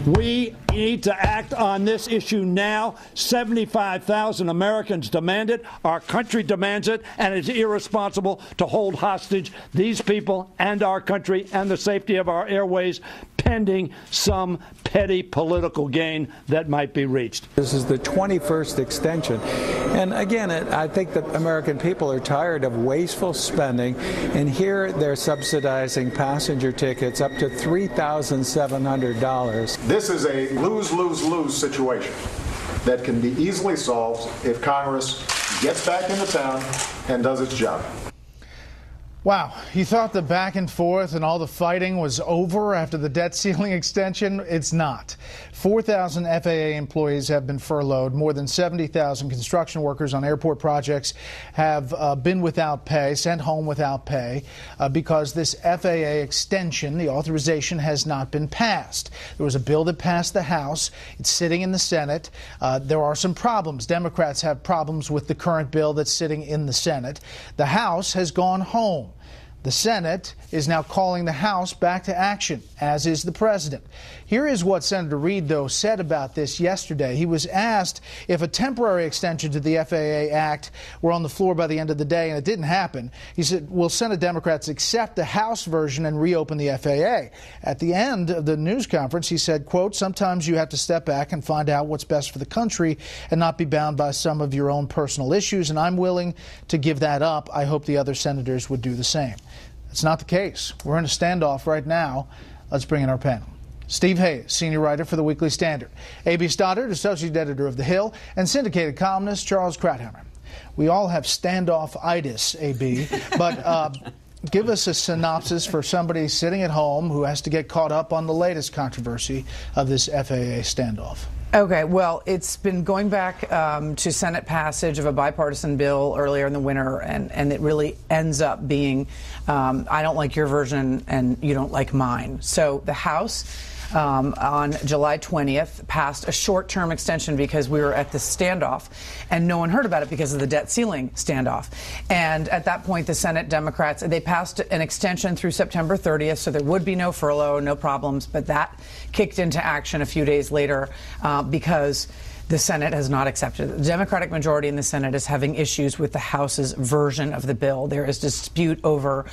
We need to act on this issue now. 75,000 Americans demand it. Our country demands it, and it's irresponsible to hold hostage these people and our country and the safety of our airways pending some petty political gain that might be reached. This is the 21st extension. And again, I think the American people are tired of wasteful spending. And here they're subsidizing passenger tickets up to $3,700. This is a lose-lose-lose situation that can be easily solved if Congress gets back into town and does its job. Wow, you thought the back and forth and all the fighting was over after the debt ceiling extension? It's not. 4,000 FAA employees have been furloughed. More than 70,000 construction workers on airport projects have been without pay, sent home without pay, because this FAA extension, the authorization, has not been passed. There was a bill that passed the House. It's sitting in the Senate. There are some problems. Democrats have problems with the current bill that's sitting in the Senate. The House has gone home. The Senate is now calling the House back to action, as is the president. Here is what Senator Reid, though, said about this yesterday. He was asked if a temporary extension to the FAA Act were on the floor by the end of the day, and it didn't happen. He said, will Senate Democrats accept the House version and reopen the FAA? At the end of the news conference, he said, quote, sometimes you have to step back and find out what's best for the country and not be bound by some of your own personal issues, and I'm willing to give that up. I hope the other senators would do the same. It's not the case. We're in a standoff right now. Let's bring in our panel. Steve Hayes, senior writer for the Weekly Standard. A.B. Stoddard, associate editor of The Hill, and syndicated columnist Charles Krauthammer. We all have standoff-itis, A.B., but give us a synopsis for somebody sitting at home who has to get caught up on the latest controversy of this FAA standoff. Okay, well, it's been going back to Senate passage of a bipartisan bill earlier in the winter, and it really ends up being, I don't like your version and you don't like mine. So the House on July 20th passed a short-term extension because we were at the standoff, and no one heard about it because of the debt ceiling standoff. And at that point, the Senate Democrats, they passed an extension through September 30th, so there would be no furlough, no problems, but that kicked into action a few days later because the Senate has not accepted it. The Democratic majority in the Senate is having issues with the House's version of the bill. There is dispute over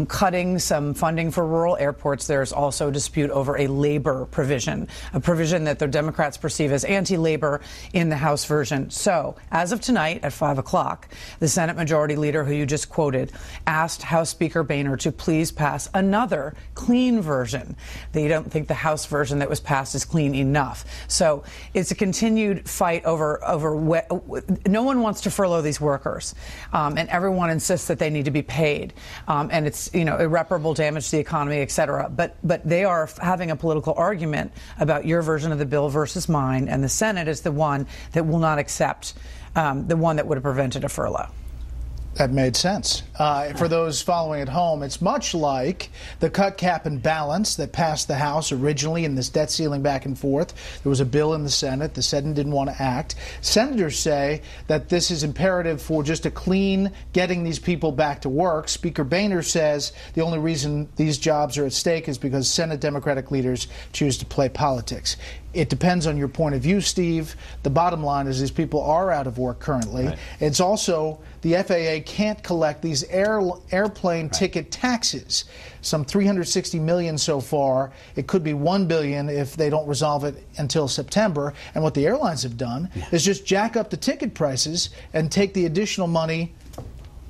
cutting some funding for rural airports. There's also dispute over a labor provision, a provision that the Democrats perceive as anti-labor in the House version. So, as of tonight at 5 o'clock, the Senate Majority Leader, who you just quoted, asked House Speaker Boehner to please pass another clean version. They don't think the House version that was passed is clean enough. So, it's a continued fight over no one wants to furlough these workers, and everyone insists that they need to be paid, and it's irreparable damage to the economy, et cetera. But they are having a political argument about your version of the bill versus mine, and the Senate is the one that will not accept the one that would have prevented a furlough. That made sense. For those following at home, it's much like the cut, cap, and balance that passed the House originally in this debt ceiling back and forth. There was a bill in the Senate. The Senate didn't want to act. Senators say that this is imperative for just a clean getting these people back to work. Speaker Boehner says the only reason these jobs are at stake is because Senate Democratic leaders choose to play politics. It depends on your point of view, Steve. The bottom line is these people are out of work currently. Right. It's also the FAA can't collect these airplane ticket taxes. Some $360 million so far. It could be $1 billion if they don't resolve it until September. And what the airlines have done is just jack up the ticket prices and take the additional money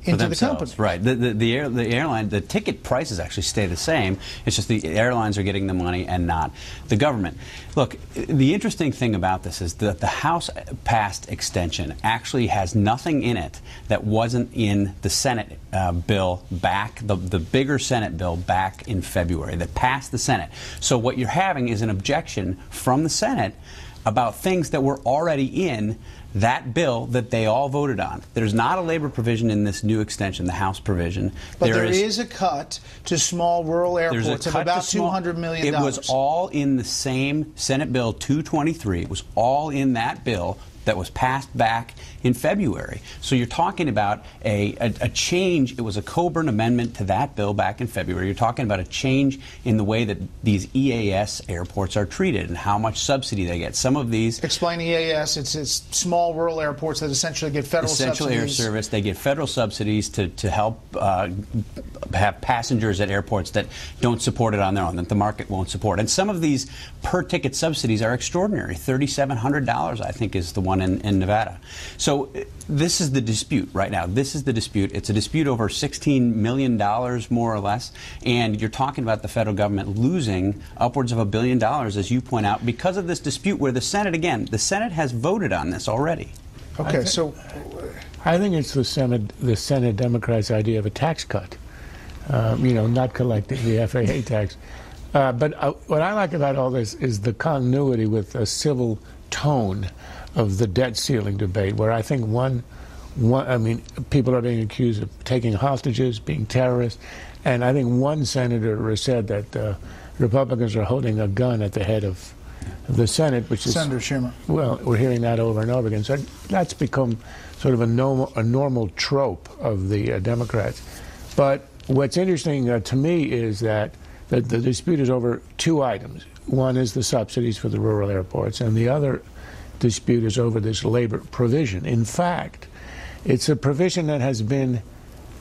into the company. Right. The airline, the ticket prices actually stay the same. It's just the airlines are getting the money and not the government. Look, the interesting thing about this is that the House passed extension actually has nothing in it that wasn't in the Senate bill back, the bigger Senate bill back in February that passed the Senate. So what you're having is an objection from the Senate about things that were already in that bill that they all voted on. There's not a labor provision in this new extension, the House provision. But there is a cut to small rural airports of about $200 million. It was all in the same Senate Bill 223. It was all in that bill. that was passed back in February. So you're talking about a change. It was a Coburn amendment to that bill back in February. You're talking about a change in the way that these EAS airports are treated and how much subsidy they get. Some of these... Explain EAS. It's small rural airports that essentially get federal subsidies. Essential air service. They get federal subsidies to help have passengers at airports that don't support it on their own, that the market won't support. And some of these per-ticket subsidies are extraordinary. $3,700, I think, is the one in Nevada. So this is the dispute right now. This is the dispute. It's a dispute over $16 million, more or less. And you're talking about the federal government losing upwards of $1 billion, as you point out, because of this dispute where the Senate, again, the Senate has voted on this already. Okay, so I think it's the Senate Democrats' idea of a tax cut. Not collecting the FAA tax. But what I like about all this is the continuity with a civil tone of the debt ceiling debate, where I think people are being accused of taking hostages, being terrorists, and I think one senator said that Republicans are holding a gun at the head of the Senate, which is Senator Schumer. Well, we're hearing that over and over again. So that's become sort of a normal trope of the Democrats. But what's interesting to me is that the dispute is over two items. One is the subsidies for the rural airports, and the other dispute is over this labor provision. In fact, it's a provision that has been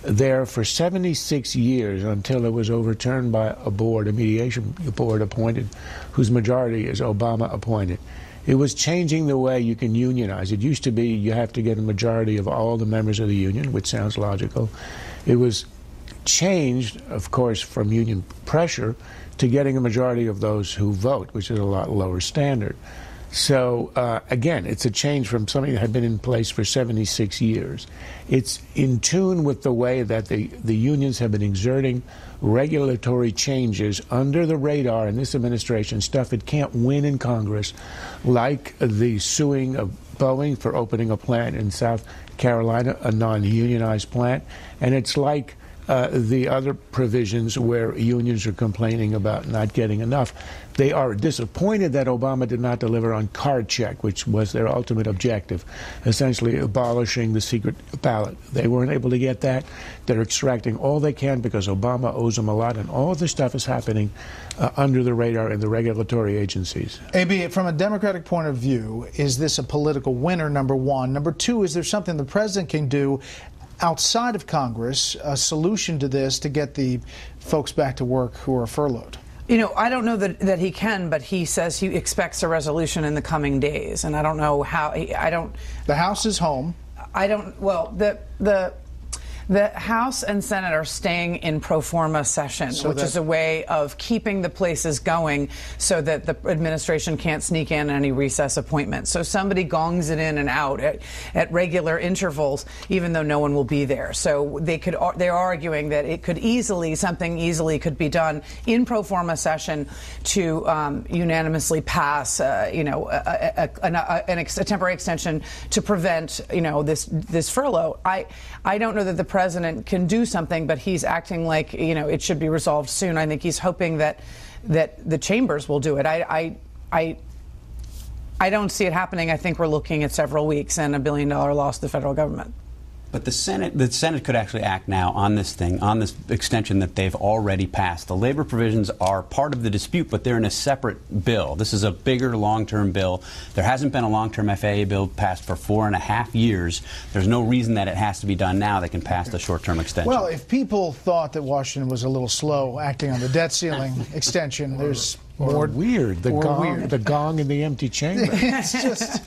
there for 76 years until it was overturned by a board, a mediation board appointed, whose majority is Obama appointed. It was changing the way you can unionize. It used to be you have to get a majority of all the members of the union, which sounds logical. It was changed, of course, from union pressure to getting a majority of those who vote, which is a lot lower standard. So, again, it's a change from something that had been in place for 76 years. It's in tune with the way that the unions have been exerting regulatory changes under the radar in this administration, stuff it can't win in Congress, like the suing of Boeing for opening a plant in South Carolina, a non-unionized plant, and it's like the other provisions where unions are complaining about not getting enough. They are disappointed that Obama did not deliver on card check, which was their ultimate objective, essentially abolishing the secret ballot. They weren't able to get that. They're extracting all they can because Obama owes them a lot, and all this stuff is happening under the radar in the regulatory agencies. AB, from a Democratic point of view, is this a political winner, number one? Number two, is there something the president can do outside of Congress, a solution to this to get the folks back to work who are furloughed? I don't know that he can, but he says he expects a resolution in the coming days, and I don't know how. The House is home. Well, the House and Senate are staying in pro forma session, which is a way of keeping the places going so that the administration can't sneak in any recess appointments. So somebody gongs it in and out at regular intervals, even though no one will be there. So they're arguing that something easily could be done in pro forma session to unanimously pass, a temporary extension to prevent, this furlough. I don't know that the president can do something, but he's acting like, it should be resolved soon. I think he's hoping that the chambers will do it. I don't see it happening. I think we're looking at several weeks and $1 billion loss to the federal government. But the Senate could actually act now on this extension that they've already passed. The labor provisions are part of the dispute, but they're in a separate bill. This is a bigger long-term bill. There hasn't been a long-term FAA bill passed for 4.5 years. There's no reason that it has to be done now. They can pass the short-term extension. Well, if people thought that Washington was a little slow acting on the debt ceiling extension, there's more weird. The gong in the empty chamber. It's just